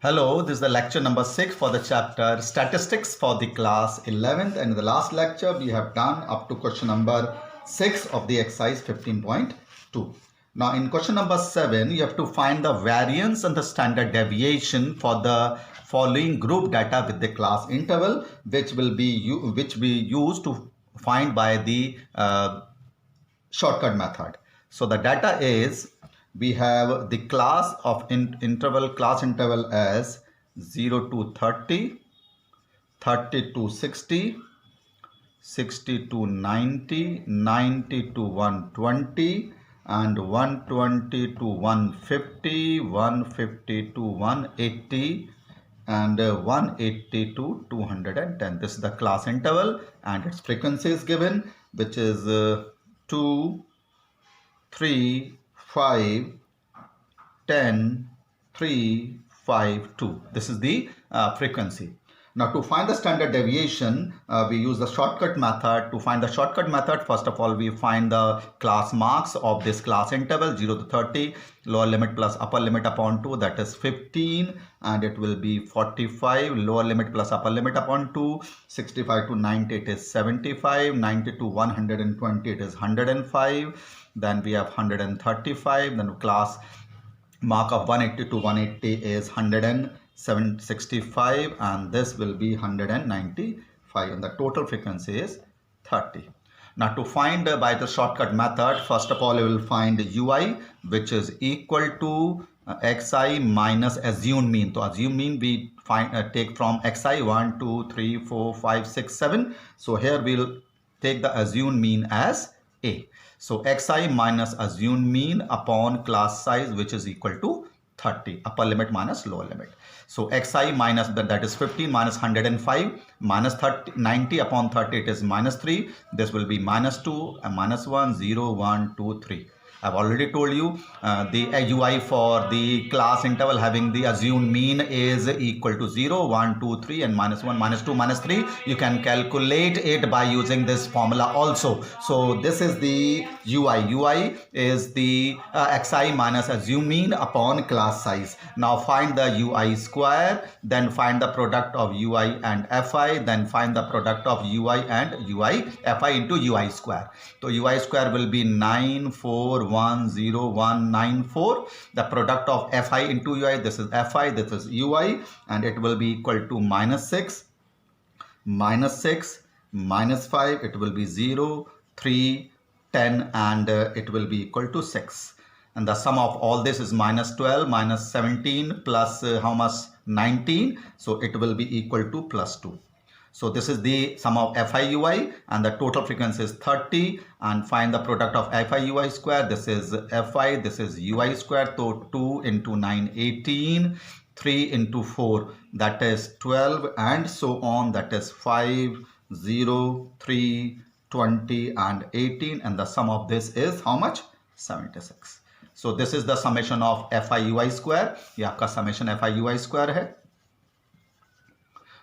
Hello, this is the lecture number 6 for the chapter Statistics for the class 11th, and in the last lecture we have done up to question number 6 of the exercise 15.2. Now in question number 7 you have to find the variance and the standard deviation for the following group data with the class interval which we use to find by the shortcut method. So the data is, we have the class of class interval as 0 to 30, 30 to 60, 60 to 90, 90 to 120, and 120 to 150, 150 to 180, and 180 to 210. This is the class interval and its frequency is given, which is 2, 3, 5, 10, 3, 5, 2. This is the frequency. Now to find the standard deviation, we use the shortcut method. To find the shortcut method, first of all, we find the class marks of this class interval 0 to 30, lower limit plus upper limit upon 2, that is 15, and it will be 45, lower limit plus upper limit upon 2, 65 to 90, it is 75, 90 to 120, it is 105, then we have 135, then class mark of 180 to 180 is 165, and this will be 195, and the total frequency is 30. Now to find by the shortcut method, first of all we will find ui, which is equal to xi minus assumed mean. So assumed mean we take from xi 1, 2, 3, 4, 5, 6, 7. So here we'll take the assumed mean as a. So xi minus assumed mean upon class size, which is equal to 30, upper limit minus lower limit. So xi minus that is 15 minus 105 minus 30, 90 upon 30, it is minus 3. This will be minus 2 and minus 1, 0, 1, 2, 3. I've already told you the UI for the class interval having the assumed mean is equal to 0, 1, 2, 3 and minus 1, minus 2, minus 3. You can calculate it by using this formula also. So this is the UI. UI is the xi minus assumed mean upon class size. Now find the UI square, then find the product of UI and fi, then find the product of UI and UI fi into UI square. So UI square will be 9410194. The product of fi into ui, this is fi, this is ui, and it will be equal to minus 6, minus 6, minus 5, it will be 0, 3, 10, and it will be equal to 6. And the sum of all this is minus 12, minus 17, plus how much? 19. So it will be equal to plus 2. So this is the sum of fi ui, and the total frequency is 30, and find the product of fi ui square. This is fi, this is ui square. So 2 into 9, 18, 3 into 4, that is 12, and so on, that is 5, 0, 3, 20 and 18, and the sum of this is how much? 76. So this is the summation of fi ui square. ये आपका summation fi ui square है.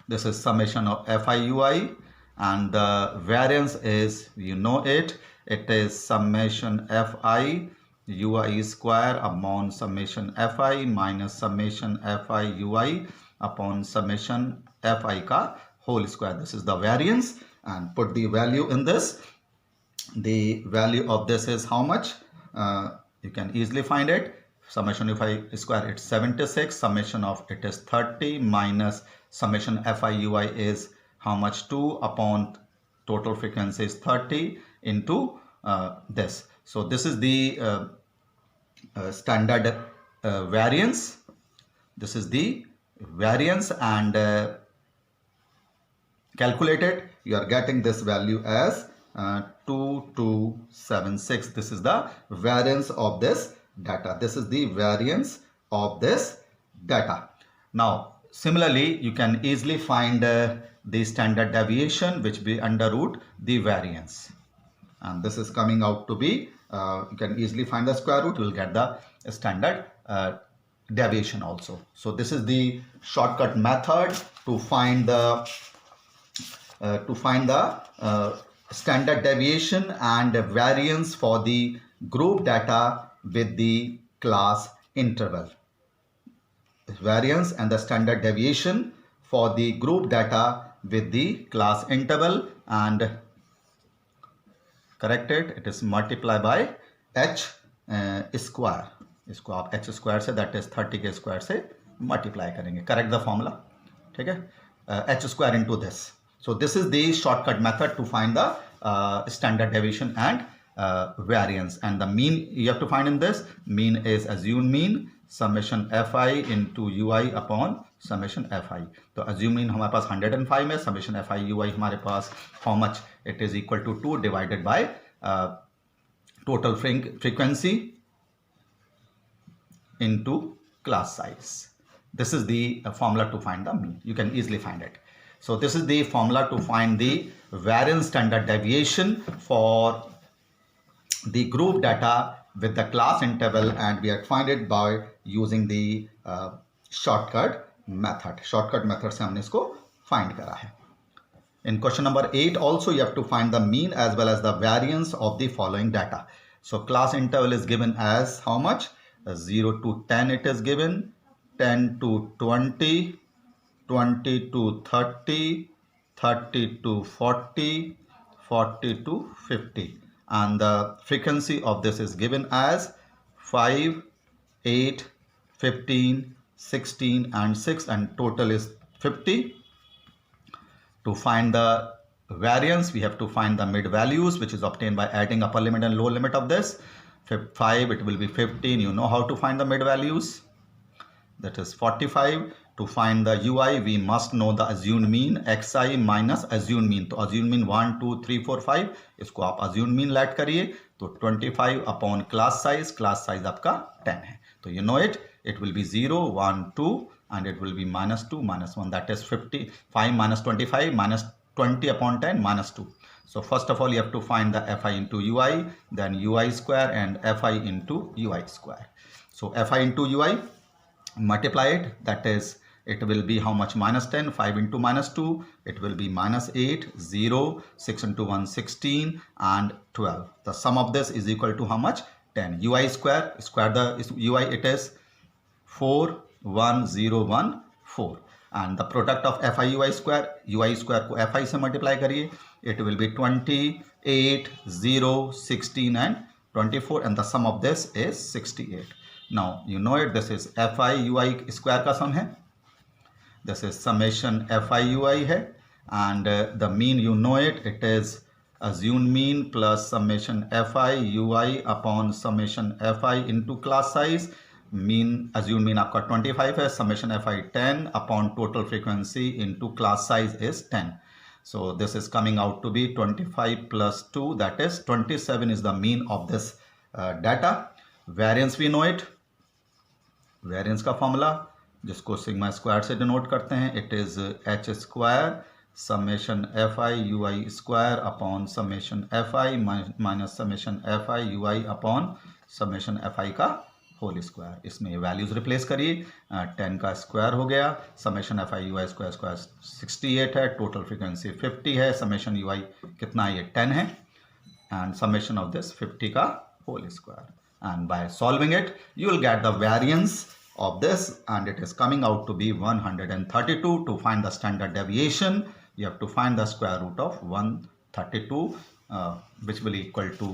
This is summation of fi ui, and the variance is, you know it is summation fi ui square upon summation fi minus summation fi ui upon summation fi ka whole square. This is the variance, and put the value in this. The value of this is how much? You can easily find it. Summation of fi square, it's 76. Summation of it is 30 minus summation fi ui is how much? 2 upon total frequency is 30 into this. So this is the standard variance. This is the variance, and calculated, you are getting this value as 2276. This is the variance of this data. This is the variance of this data. Now similarly, you can easily find the standard deviation, which be under root the variance, and this is coming out to be you can easily find the square root. You will get the standard deviation also. So this is the shortcut method to find the standard deviation and variance for the group data with the class interval. variance and the standard deviation for the group data with the class interval, and correct it is multiply by h square. इसको आप h square say that is 30 के square से multiply करेंगे. Correct the formula. ठीक है, h square into this. So this is the shortcut method to find the standard deviation and variance, and the mean you have to find in this. Mean is assumed mean summation fi into ui upon summation fi. तो assumed mean हमारे पास 105 में, summation fi ui हमारे पास how much, it is equal to 2 divided by total frequency into class size. This is the formula to find the mean. You can easily find it. So this is the formula to find the variance standard deviation for the group data with the class interval, and we have find it by using the shortcut method. Shortcut method से हमने इसको find करा है. In question number 8 also you have to find the mean as well as the variance of the following data. So class interval is given as how much? 0 to 10 it is given, 10 to 20, 20 to 30, 30 to 40, 40 to 50, and the frequency of this is given as 5, 8, 15, 16 and 6, and total is 50. To find the variance we have to find the mid values, which is obtained by adding upper limit and lower limit of this. 5 it will be 15. You know how to find the mid values, that is 45. To find the ui we must know the assumed mean xi minus assumed mean. तो assumed mean 1 2 3 4 5, इसको आप assumed mean late करिए तो 25 upon class size आपका 10 है. तो you know it will be 0 1 2 and it will be minus 2 minus 1, that is 55 minus 25 minus 20 upon 10 minus 2. So first of all you have to find the fi into ui, then ui square and fi into ui square. So fi into ui, multiply it, that is it will be how much? Minus 10, 5 into minus 2, it will be minus 8, 0, 6 into 1, 16 and 12. The sum of this is equal to how much? 10. ui square the ui, it is 4 1 0 1 4, and the product of fi ui square को fi से multiply करिए, it will be 28, 0, 16 and 24, and the sum of this is 68. Now you know it, this is fi ui square का sum है, this is summation fi ui है, and the mean you know it is assumed mean plus summation fi ui upon summation fi into class size. Mean assumed mean आपका 25 है, summation fi 10 upon total frequency into class size is 10. So this is coming out to be 25 plus 2, that is 27 is the mean of this data. Variance we know it, variance का formula जिसको sigma square से denote करते हैं, it is H square summation F I you I square upon summation F I minus summation F I you I upon summation F I का whole square. इसमें values replace करिए, 10 का square हो गया, summation F I you I square square 68 है, total frequency 50 है, summation u आई कितना ये 10 है, एंड समेशन ऑफ दिस 50 का whole square. And by solving it you will get the variance of this, and it is coming out to be 132. To find the standard deviation you have to find the square root of 132, which will equal to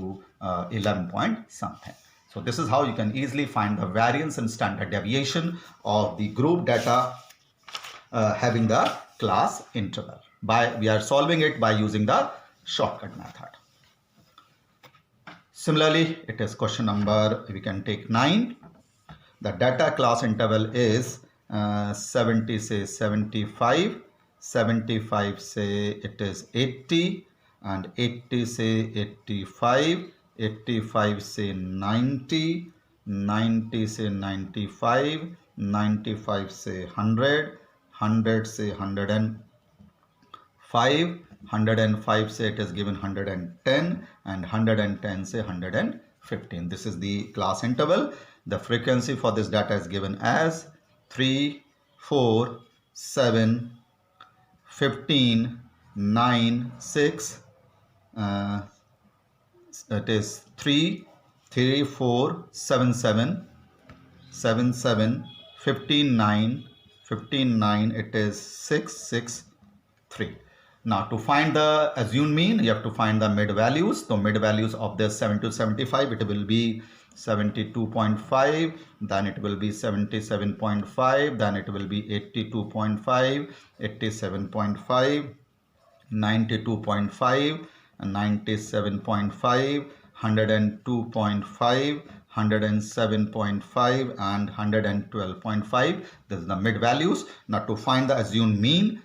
11 point something. So this is how you can easily find the variance and standard deviation of the group data having the class interval. We are solving it by using the shortcut method. Similarly, it is question number, we can take 9. The data class interval is 70 से 75, 75 से it is 80, and 80 से 85, 85 से 90, 90 से 95, 95 से 100, 100 से 105, 105 से it is given 110, and 110 से 115. This is the class interval. The frequency for this data is given as 3, 4, 7, 15, 9, 6. It is 3, 3, 4, 7, 7, 7, 7, 15, 9, it is 6, 6, 3. Now to find the assumed mean, you have to find the mid values. So mid values of this 70 to 75, it will be 72.5, then it will be 77.5, then it will be 82.5, 87.5, 92.5, 97.5, 102.5, 107.5 and 112.5. This is the mid values. Now to find the assumed mean,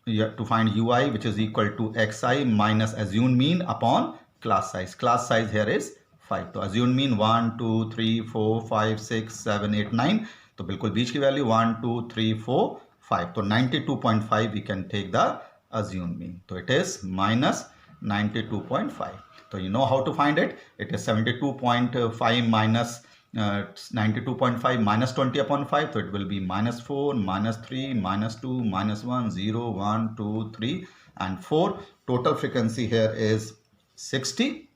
you have to find ui, which is equal to xi minus assumed mean upon class size. Class size here is 5. तो assumed mean 1 2 3 4 5 6 7 8 9. तो बिल्कुल बीच की value 1 2 3 4 5. तो 92.5 we can take the assumed mean. So it is minus 92.5. So you know how to find it. It is 72.5 minus 92.5 minus 20 upon 5. So it will be minus 4, minus 3, minus 2, minus 1, 0, 1, 2, 3 and 4. Total frequency here is 60.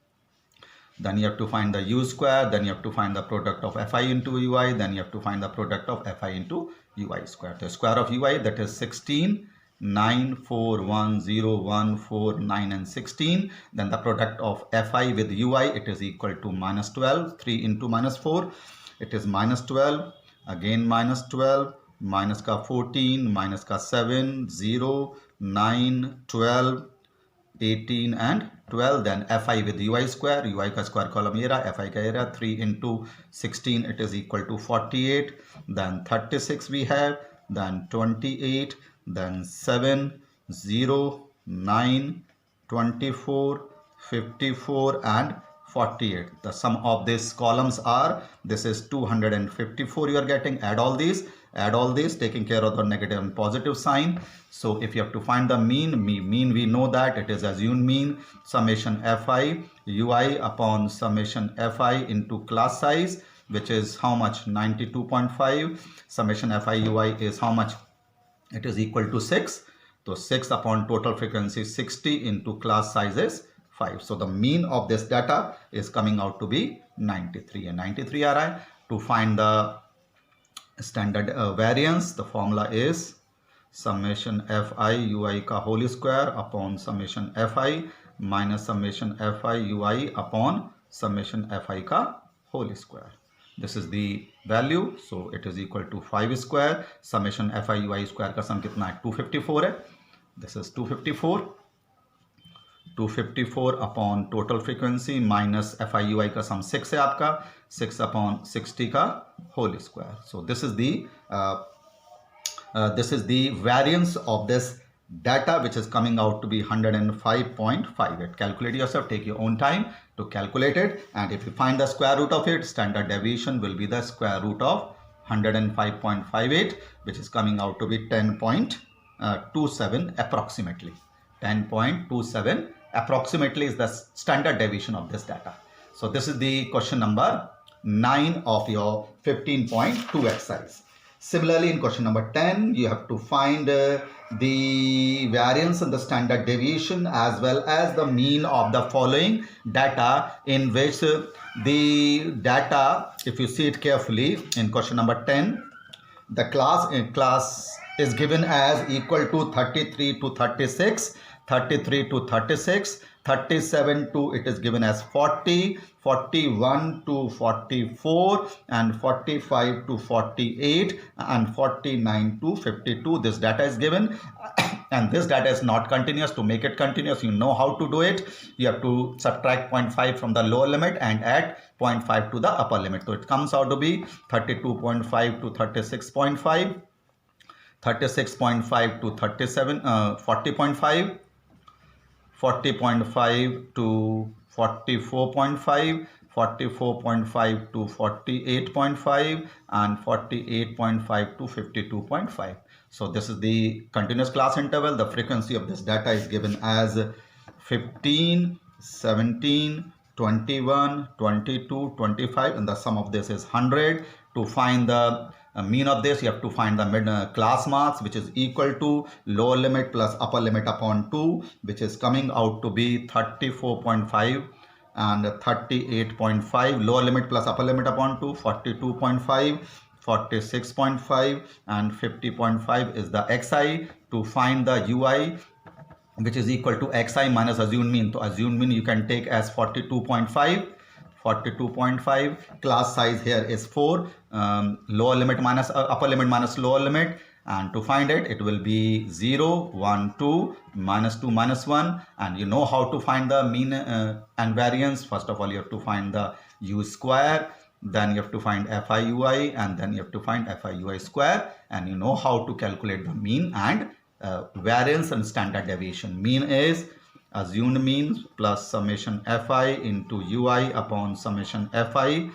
Then you have to find the u square. Then you have to find the product of fi into ui. Then you have to find the product of fi into ui square. The square of ui, that is 16. 9, 4, 1, 0, 1, 4, 9 and 16. Then the product of fi with ui, it is equal to minus 12. 3 into minus 4, it is minus 12. Again minus 12, minus ka 14, minus ka 7, 0, 9, 12, 18 and 12. Then fi with ui square, ui ka square column era, fi ka era, 3 into 16, it is equal to 48. Then 36 we have, then 28, then 7, 0, 9, 24, 54 and 48. The sum of these columns are, this is 254 you are getting. Add all these, taking care of the negative and positive sign. So if you have to find the mean we know that it is assumed mean summation fi ui upon summation fi into class size, which is how much? 92.5. Summation fi ui is how much? It is equal to 6. So 6 upon total frequency 60 into class size is 5. So the mean of this data is coming out to be 93. And 93 आ रहा है. To find the standard variance, the formula is summation fi ui का whole square upon summation fi minus summation fi ui upon summation fi का whole square. This is the value, so it is equal to 5 square. Summation fi ui square का सम कितना है? 254 है. This is 254. 254 upon total frequency minus fi ui का सम 6 है आपका. 6 upon 60 का whole square. So this is the variance of this data, which is coming out to be 105.58. Calculate yourself, take your own time to calculate it, and if you find the square root of it, standard deviation will be the square root of 105.58, which is coming out to be 10.27 approximately. 10.27 approximately is the standard deviation of this data. So this is the question number 9 of your 15.2 exercise. Similarly, in question number 10, you have to find the variance in the standard deviation as well as the mean of the following data, in which the data, if you see it carefully, in question number 10, the class is given as equal to 33 to 36, 33 to 36, 37 to it is given as 40, 41 to 44 and 45 to 48 and 49 to 52. This data is given and this data is not continuous. To make it continuous, you know how to do it. You have to subtract 0.5 from the lower limit and add 0.5 to the upper limit. So it comes out to be 32.5 to 36.5, 36.5 to 40.5, 40.5 to 44.5, 44.5 to 48.5 and 48.5 to 52.5. So this is the continuous class interval. The frequency of this data is given as 15, 17, 21, 22, 25 and the sum of this is 100. To find the mean of this, you have to find the mid class marks, which is equal to lower limit plus upper limit upon 2, which is coming out to be 34.5 and 38.5. Lower limit plus upper limit upon 2, 42.5, 46.5 and 50.5 is the xi. To find the ui, which is equal to xi minus assumed mean. So assumed mean you can take as 42.5. 42.5. Class size here is 4. Lower limit minus upper limit minus lower limit. And to find it, it will be 0, 1, 2, minus 2, minus 1. And you know how to find the mean and variance. First of all, you have to find the u square. Then you have to find FIUI, and then you have to find FIUI square. And you know how to calculate the mean and variance and standard deviation. Mean is assumed mean plus summation fi into ui upon summation fi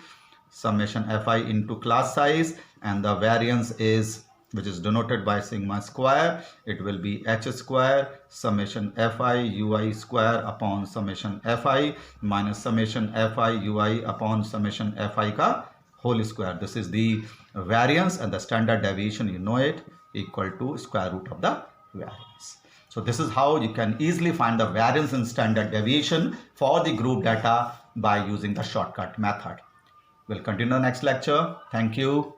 into class size, and the variance is, which is denoted by sigma square, it will be h square summation fi ui square upon summation fi minus summation fi ui upon summation fi ka whole square. This is the variance, and the standard deviation, you know it, equal to square root of the variance. So this is how you can easily find the variance and standard deviation for the group data by using the shortcut method. We'll continue the next lecture. Thank you.